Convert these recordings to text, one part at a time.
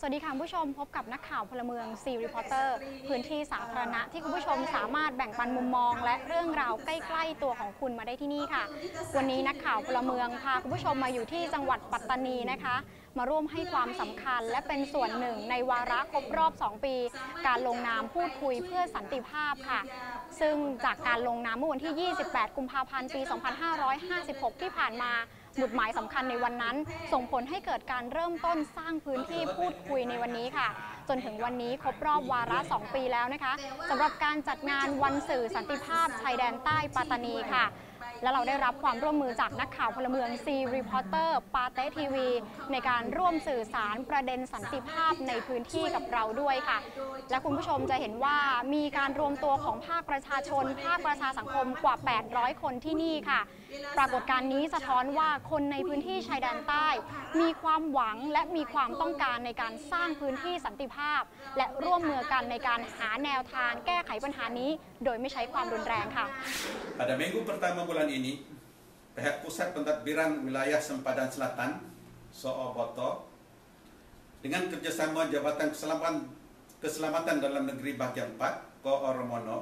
วัสดีค่ะผู้ชมพบกับนักข่าวพลเมืองซีรีพอร์เตอร์พื้นที่สาธารณะที่คุณผู้ชมสามารถแบ่งปันมุมมองและเรื่องราวใกล้ๆตัวของคุณมาได้ที่นี่ค่ะวันนี้นักข่าวพลเมืองพาคุณผู้ชมมาอยู่ที่จังหวัดปัตตานีนะคะมาร่วมให้ความสำคัญและเป็นส่วนหนึ่งในวาระครบรอบ2 ปีการลงนามพูดคุยเพื่อสันติภาพค่ะซึ่งจากการลงนามเมื่อวันที่ 28 กุมภาพันธ์ ปี 2556 ที่ผ่านมาหมุดหมายสำคัญในวันนั้นส่งผลให้เกิดการเริ่มต้นสร้างพื้นที่พูดคุยในวันนี้ค่ะจนถึงวันนี้ครบรอบวาระ2 ปีแล้วนะคะสำหรับการจัดงานวันสื่อสันติภาพชายแดนใต้ปัตตานีค่ะและเราได้รับความร่วมมือจากนักข่าวพลเมืองซีรีพอร์เตอร์ปาเต้ทีวีในการร่วมสื่อสารประเด็นสันติภาพในพื้นที่กับเราด้วยค่ะและคุณผู้ชมจะเห็นว่ามีการรวมตัวของภาคประชาชนภาคประชาสังคมกว่า800 คนที่นี่ค่ะปรากฏการณ์นี้สะท้อนว่าคนในพื้นที่ชายแดนใต้มีความหวังและมีความต้องการในการสร้างพื้นที่สันติภาพและร่วมมือกันในการหาแนวทางแก้ไขปัญหานี้โดยไม่ใช้ความรุนแรงค่ะ Pada minggu pertama bulan ini, pihak Pusat Pentadbiran Wilayah Sempadan Selatan (SOOBOTO) dengan kerjasama Jabatan Keselamatan Dalam Negeri Bahagian 4 (KORMONO)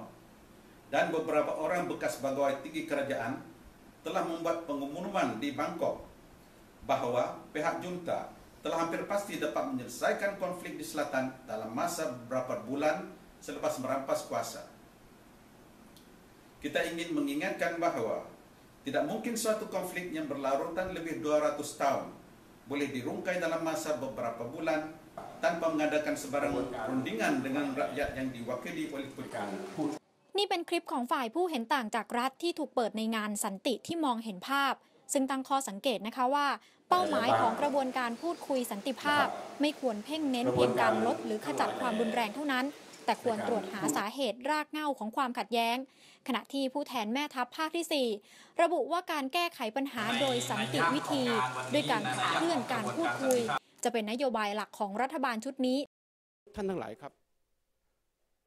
dan beberapa orang bekas pegawai tinggi kerajaan telah membuat pengumuman di Bangkok bahwa pihak junta telah hampir pasti dapat menyelesaikan konflik di selatan dalam masa beberapa bulan selepas merampas kuasa. Kita ingin mengingatkan bahwa tidak mungkin suatu konflik yang berlarutan lebih 200 tahun boleh dirungkai dalam masa beberapa bulan tanpa mengadakan sebarang perundingan dengan rakyat yang diwakili oleh pihak. นี่เป็นคลิปของฝ่ายผู้เห็นต่างจากรัฐที่ถูกเปิดในงานสันติที่มองเห็นภาพซึ่งตั้งข้อสังเกตนะคะว่าเป้าหมายของกระบวนการพูดคุยสันติภาพไม่ควรเพ่งเน้นเพียงการลดหรือขจัดความรุนแรงเท่านั้นแต่ควรตรวจหาสาเหตุรากเหง้าของความขัดแย้งขณะที่ผู้แทนแม่ทัพภาคที่ 4 ระบุว่าการแก้ไขปัญหาโดยสันติวิธีด้วยการขับเคลื่อนการพูดคุยจะเป็นนโยบายหลักของรัฐบาลชุดนี้ท่านทั้งหลายครับ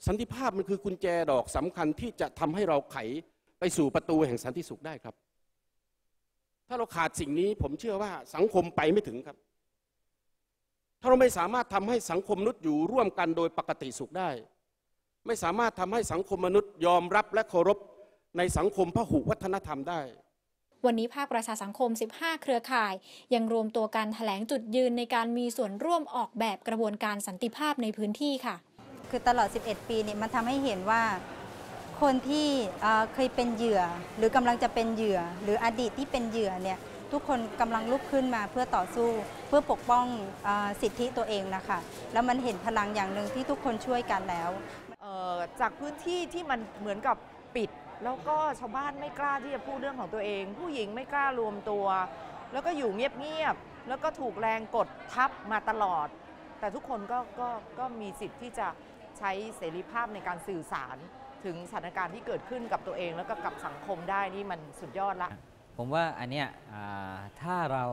สันติภาพมันคือกุญแจดอกสำคัญที่จะทำให้เราไขไปสู่ประตูแห่งสันติสุขได้ครับถ้าเราขาดสิ่งนี้ผมเชื่อว่าสังคมไปไม่ถึงครับถ้าเราไม่สามารถทำให้สังคมมนุษย์อยู่ร่วมกันโดยปกติสุขได้ไม่สามารถทำให้สังคมมนุษย์ยอมรับและเคารพในสังคมพหุวัฒนธรรมได้วันนี้ภาคประชาสังคม15 เครือข่ายยังรวมตัวกันแถลงจุดยืนในการมีส่วนร่วมออกแบบกระบวนการสันติภาพในพื้นที่ค่ะคือตลอด11 ปีนี่มันทำให้เห็นว่าคนที่เคยเป็นเหยื่อหรือกำลังจะเป็นเหยื่อหรืออดีตที่เป็นเหยื่อเนี่ยทุกคนกำลังลุกขึ้นมาเพื่อต่อสู้เพื่อปกป้องสิทธิตัวเองนะคะแล้วมันเห็นพลังอย่างหนึ่งที่ทุกคนช่วยกันแล้วจากพื้นที่ที่มันเหมือนกับปิดแล้วก็ชาวบ้านไม่กล้าที่จะพูดเรื่องของตัวเองผู้หญิงไม่กล้ารวมตัวแล้วก็อยู่เงียบๆแล้วก็ถูกแรงกดทับมาตลอดแต่ทุกคนก็มีสิทธิ์ที่จะใช้เสรีภาพในการสื่อสารถึงสถานการณ์ที่เกิดขึ้นกับตัวเองแล้วก็กับสังคมได้นี่มันสุดยอดละผมว่าอันเนี้ยถ้าเรา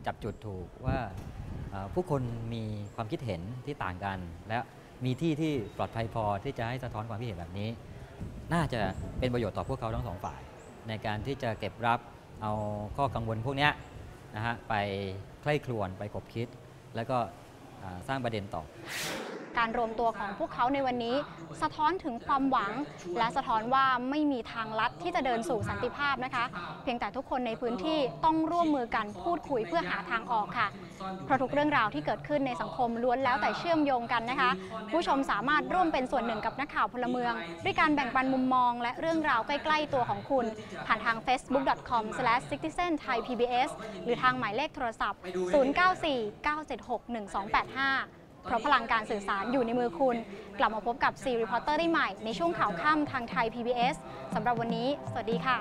จับจุดถูกว่าผู้คนมีความคิดเห็นที่ต่างกันและมีที่ปลอดภัยพอที่จะให้สะท้อนความคิดเห็นแบบนี้น่าจะเป็นประโยชน์ต่อพวกเขาทั้งสองฝ่ายในการที่จะเก็บรับเอาข้อกังวลพวกนี้นะฮะไปใคร่ครวญไปคบคิดแล้วก็สร้างประเด็นต่อการรวมตัวของพวกเขาในวันนี้สะท้อนถึงความหวังและสะท้อนว่าไม่มีทางลัดที่จะเดินสู่สันติภาพนะคะเพียงแต่ทุกคนในพื้นที่ต้องร่วมมือกันพูดคุยเพื่อหาทางออกค่ะเพราะทุกเรื่องราวที่เกิดขึ้นในสังคมล้วนแล้วแต่เชื่อมโยงกันนะคะผู้ชมสามารถร่วมเป็นส่วนหนึ่งกับนักข่าวพลเมืองด้วยการแบ่งปันมุมมองและเรื่องราวใกล้ๆตัวของคุณผ่านทาง facebook.com/citizenthaipbs หรือทางหมายเลขโทรศัพท์0949761285เพราะพลังการสื่อสารอยู่ในมือคุณกลับมาพบกับซีรีพอร์เตอร์ได้ใหม่ในช่วงข่าวค่ำทางไทย PBS สำหรับวันนี้สวัสดีค่ะ